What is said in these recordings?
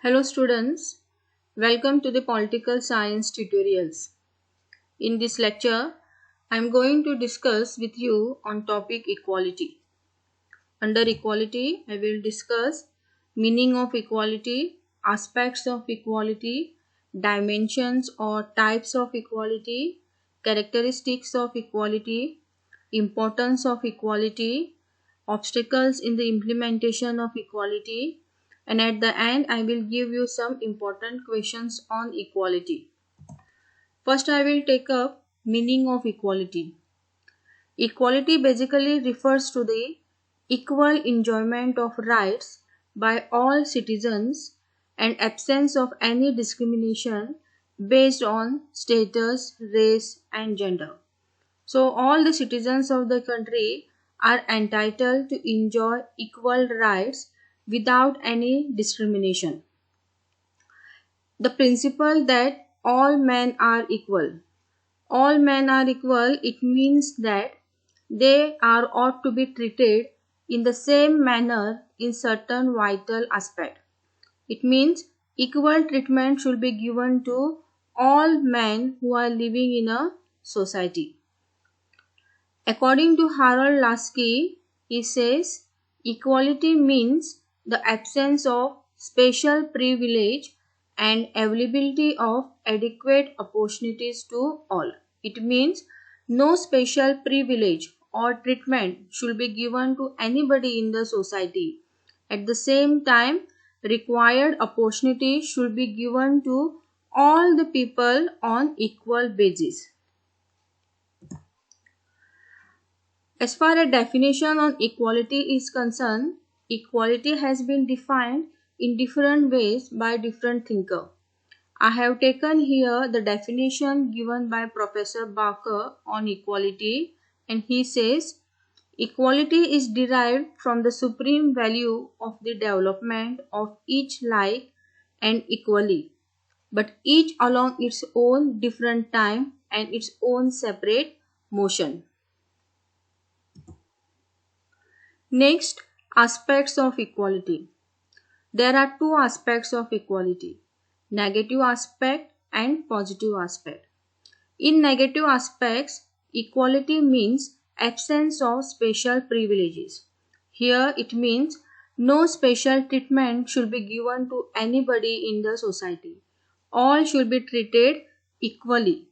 Hello students, welcome to the political science tutorials. In this lecture, I am going to discuss with you on topic equality. Under equality, I will discuss meaning of equality, aspects of equality, dimensions or types of equality, characteristics of equality, importance of equality, obstacles in the implementation of equality, and at the end I will give you some important questions on equality. First I will take up meaning of equality. Equality basically refers to the equal enjoyment of rights by all citizens and absence of any discrimination based on status, race and gender. So all the citizens of the country are entitled to enjoy equal rights without any discrimination. The principle that all men are equal. All men are equal, it means that they are ought to be treated in the same manner in certain vital aspect. It means equal treatment should be given to all men who are living in a society. According to Harold Lasky, he says equality means the absence of special privilege and availability of adequate opportunities to all. It means no special privilege or treatment should be given to anybody in the society. At the same time, required opportunity should be given to all the people on equal basis. As far as definition on equality is concerned, equality has been defined in different ways by different thinkers. I have taken here the definition given by Professor Barker on equality, and he says, equality is derived from the supreme value of the development of each like and equally, but each along its own different time and its own separate motion. Next, aspects of equality. There are two aspects of equality, negative aspect and positive aspect. In negative aspects, equality means absence of special privileges. Here it means no special treatment should be given to anybody in the society. All should be treated equally.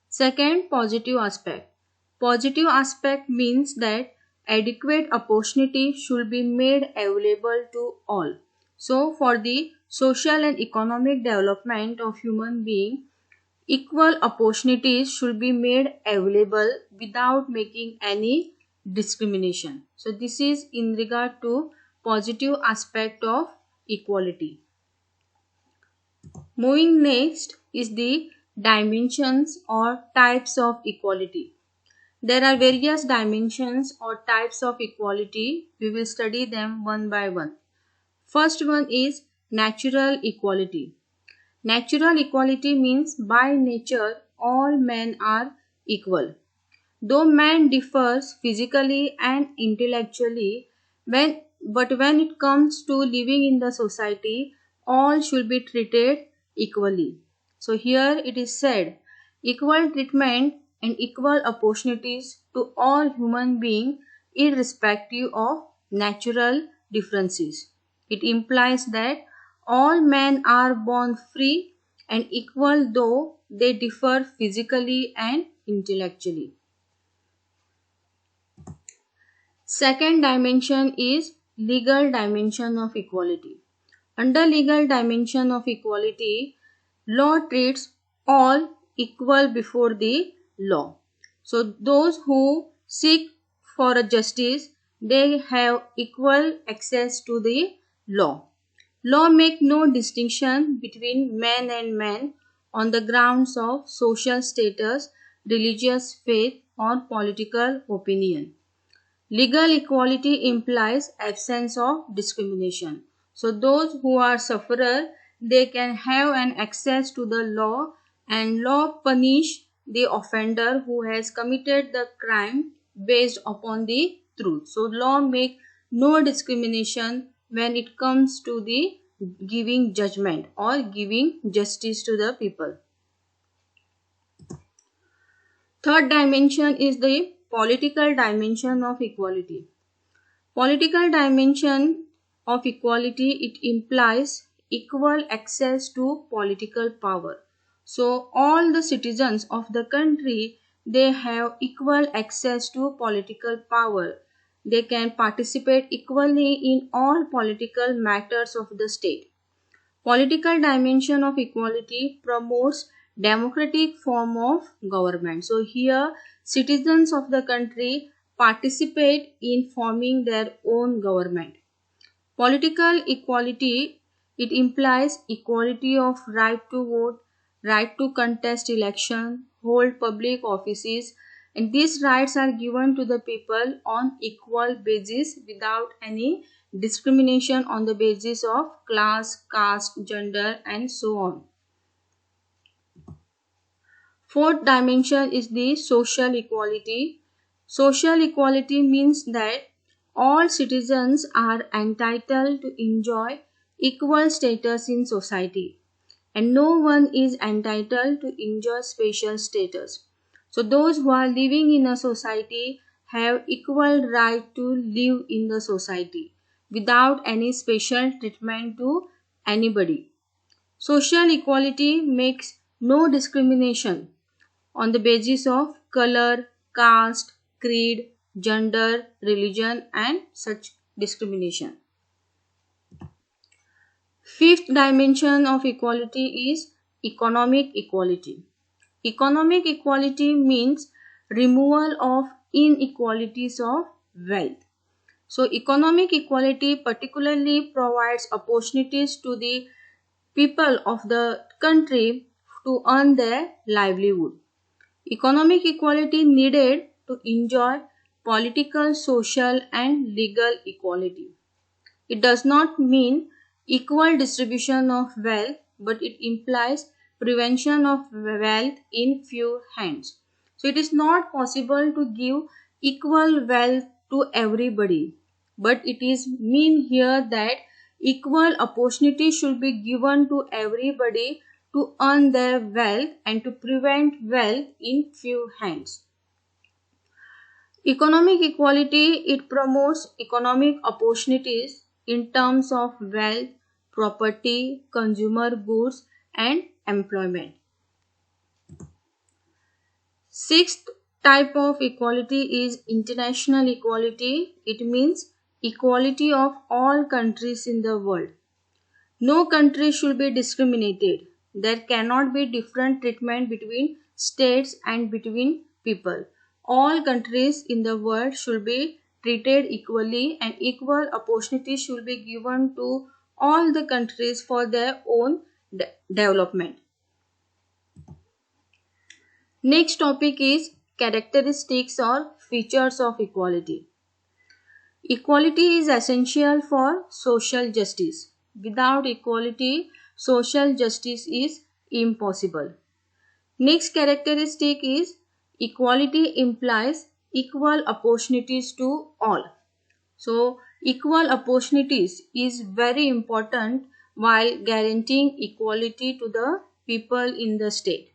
Second, positive aspect. Positive aspect means that adequate opportunity should be made available to all. So, for the social and economic development of human being, equal opportunities should be made available without making any discrimination. So, this is in regard to positive aspect of equality. Moving next is the dimensions or types of equality. There are various dimensions or types of equality. We will study them one by one. First one is natural equality. Natural equality means by nature all men are equal. Though man differs physically and intellectually, but when it comes to living in the society, all should be treated equally. So here it is said, equal treatment and equal opportunities to all human beings irrespective of natural differences. It implies that all men are born free and equal though they differ physically and intellectually. Second dimension is legal dimension of equality. Under legal dimension of equality, law treats all equal before the law. So those who seek for a justice, they have equal access to the law. Law make no distinction between man and man on the grounds of social status, religious faith or political opinion. Legal equality implies absence of discrimination. So those who are sufferer, they can have an access to the law, and law punish the offender who has committed the crime based upon the truth. So law make no discrimination when it comes to the giving judgment or giving justice to the people. Third dimension is the political dimension of equality. Political dimension of equality, it implies equal access to political power. So all the citizens of the country, they have equal access to political power. They can participate equally in all political matters of the state. Political dimension of equality promotes democratic form of government. So here citizens of the country participate in forming their own government. Political equality, it implies equality of right to vote, right to contest election, hold public offices, and these rights are given to the people on equal basis without any discrimination on the basis of class, caste, gender, and so on. Fourth dimension is the social equality. Social equality means that all citizens are entitled to enjoy equal status in society, and no one is entitled to enjoy special status. So those who are living in a society have equal right to live in the society without any special treatment to anybody. Social equality makes no discrimination on the basis of color, caste, creed, gender, religion, and such discrimination. Fifth dimension of equality is economic equality. Economic equality means removal of inequalities of wealth. So economic equality particularly provides opportunities to the people of the country to earn their livelihood. Economic equality needed to enjoy political, social, and legal equality. It does not mean equal distribution of wealth, but it implies prevention of wealth in few hands. So it is not possible to give equal wealth to everybody, but it is mean here that equal opportunity should be given to everybody to earn their wealth and to prevent wealth in few hands. Economic equality, it promotes economic opportunities in terms of wealth, property, consumer goods, and employment. Sixth type of equality is international equality. It means equality of all countries in the world. No country should be discriminated. There cannot be different treatment between states and between people. All countries in the world should be treated equally, and equal opportunity should be given to all the countries for their own development. Next topic is characteristics or features of equality. Equality is essential for social justice. Without equality, social justice is impossible. Next characteristic is equality implies equal opportunities to all. So, equal opportunities is very important while guaranteeing equality to the people in the state.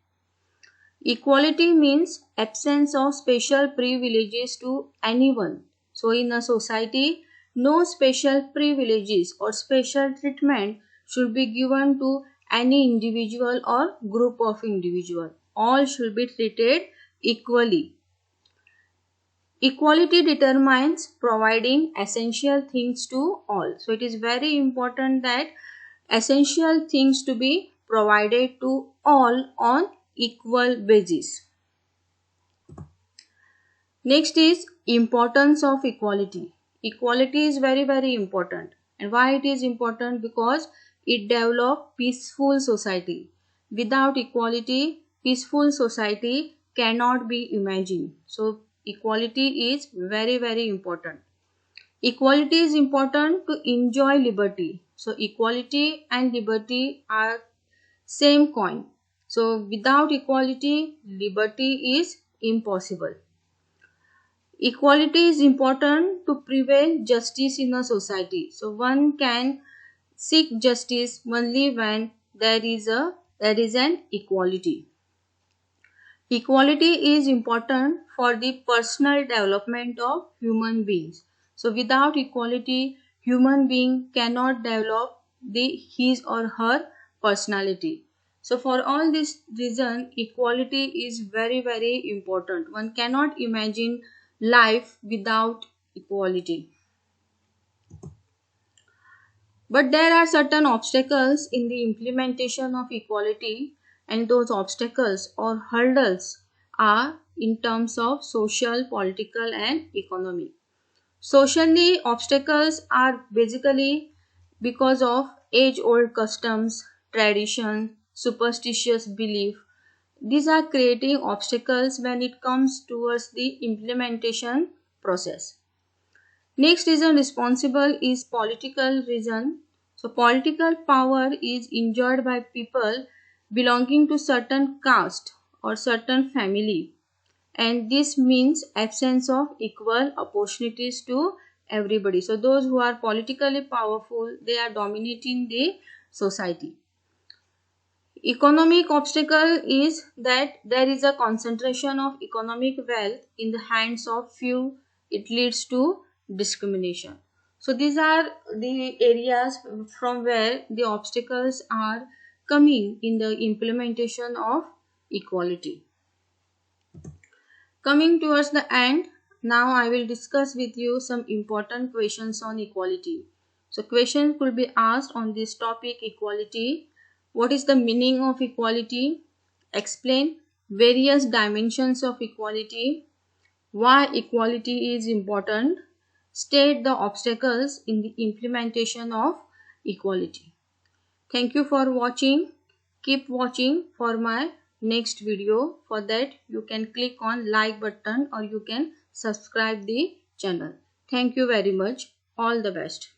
Equality means absence of special privileges to anyone. So in a society, no special privileges or special treatment should be given to any individual or group of individual. All should be treated equally. Equality determines providing essential things to all. So it is very important that essential things to be provided to all on equal basis. Next is importance of equality. Equality is very important. And why it is important? Because it develops peaceful society. Without equality, peaceful society cannot be imagined. So equality is very important. Equality is important to enjoy liberty. So equality and liberty are same coin. So without equality, liberty is impossible. Equality is important to prevail justice in a society. So one can seek justice only when there is an equality. Equality is important for the personal development of human beings. So without equality, human being cannot develop his or her personality. So for all this reason, equality is very important. One cannot imagine life without equality. But there are certain obstacles in the implementation of equality, and those obstacles or hurdles are in terms of social, political, and economic. Socially, obstacles are basically because of age-old customs, tradition, superstitious belief. These are creating obstacles when it comes towards the implementation process. Next reason responsible is political reason. So political power is enjoyed by people belonging to certain caste or certain family, and this means absence of equal opportunities to everybody. So those who are politically powerful, they are dominating the society. Economic obstacle is that there is a concentration of economic wealth in the hands of few. It leads to discrimination. So these are the areas from where the obstacles are coming in the implementation of equality. Coming towards the end, now I will discuss with you some important questions on equality. So questions could be asked on this topic, equality. What is the meaning of equality? Explain various dimensions of equality. Why equality is important. State the obstacles in the implementation of equality. Thank you for watching. Keep watching for my next video. For that you can click on like button or you can subscribe the channel. Thank you very much. All the best.